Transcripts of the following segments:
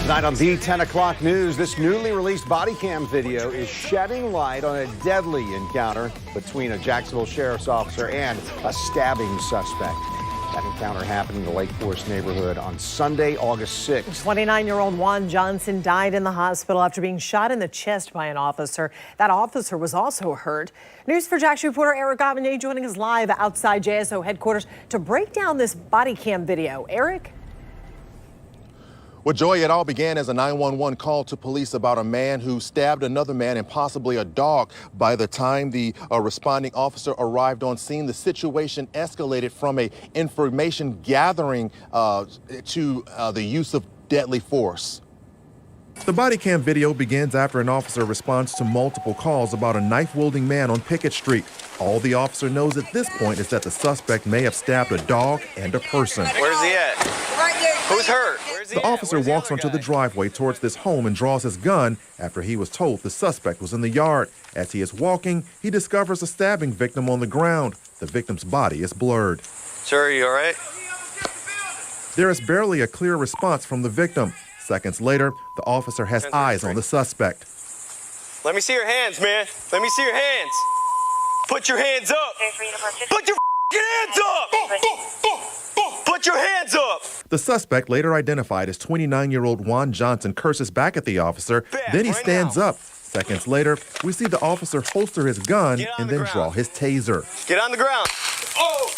Tonight on the 10 o'clock news, this newly released body cam video is shedding light on a deadly encounter between a Jacksonville sheriff's officer and a stabbing suspect. That encounter happened in the Lake Forest neighborhood on Sunday, August 6th. 29-year-old Juan Johnson died in the hospital after being shot in the chest by an officer. That officer was also hurt. News4Jax reporter Eric Gavigne joining us live outside JSO headquarters to break down this body cam video. Eric? Well, Joy, it all began as a 911 call to police about a man who stabbed another man and possibly a dog. By the time the responding officer arrived on scene, the situation escalated from a information gathering to the use of deadly force. The body cam video begins after an officer responds to multiple calls about a knife-wielding man on Pickett Street. All the officer knows at this point is that the suspect may have stabbed a dog and a person. Where's he at? Right there. Who's hurt? The officer walks onto the driveway towards this home and draws his gun after he was told the suspect was in the yard. As he is walking, he discovers a stabbing victim on the ground. The victim's body is blurred. Sir, are you all right? There is barely a clear response from the victim. Seconds later, the officer has eyes on the suspect. Let me see your hands, man. Let me see your hands. Put your hands up. Put your hands up. Put your hands up. The suspect, later identified as 29-year-old Juan Johnson, curses back at the officer. Then he stands up. Seconds later, we see the officer holster his gun and then draw his taser. Get on the ground. Oh!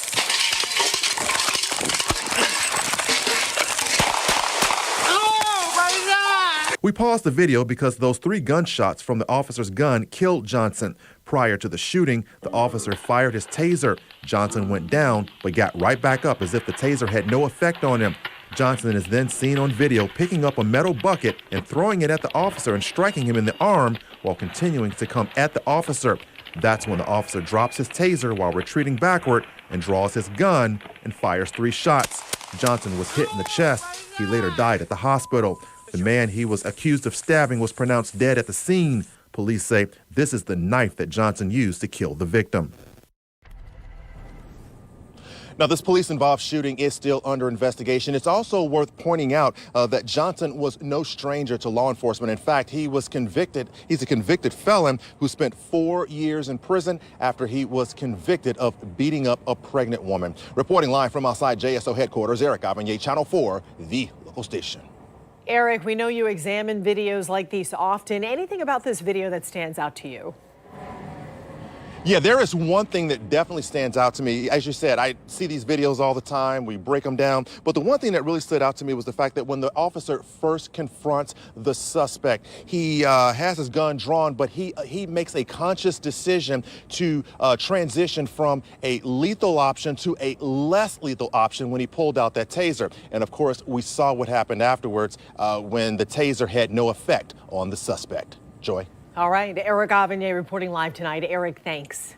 We paused the video because those 3 gunshots from the officer's gun killed Johnson. Prior to the shooting, the officer fired his taser. Johnson went down, but got right back up as if the taser had no effect on him. Johnson is then seen on video picking up a metal bucket and throwing it at the officer and striking him in the arm while continuing to come at the officer. That's when the officer drops his taser while retreating backward and draws his gun and fires 3 shots. Johnson was hit in the chest. He later died at the hospital. The man he was accused of stabbing was pronounced dead at the scene. Police say this is the knife that Johnson used to kill the victim. Now, this police-involved shooting is still under investigation. It's also worth pointing out that Johnson was no stranger to law enforcement. In fact, he was convicted. He's a convicted felon who spent 4 years in prison after he was convicted of beating up a pregnant woman. Reporting live from outside JSO headquarters, Eric Gavigne, Channel 4, the local station. Eric, we know you examine videos like these often. Anything about this video that stands out to you? Yeah, there is one thing that definitely stands out to me. As you said, I see these videos all the time. We break them down. But the one thing that really stood out to me was the fact that when the officer first confronts the suspect, he has his gun drawn, but he makes a conscious decision to transition from a lethal option to a less lethal option when he pulled out that taser. And of course, we saw what happened afterwards when the taser had no effect on the suspect. Joy. All right, Eric Gavigne reporting live tonight. Eric, thanks.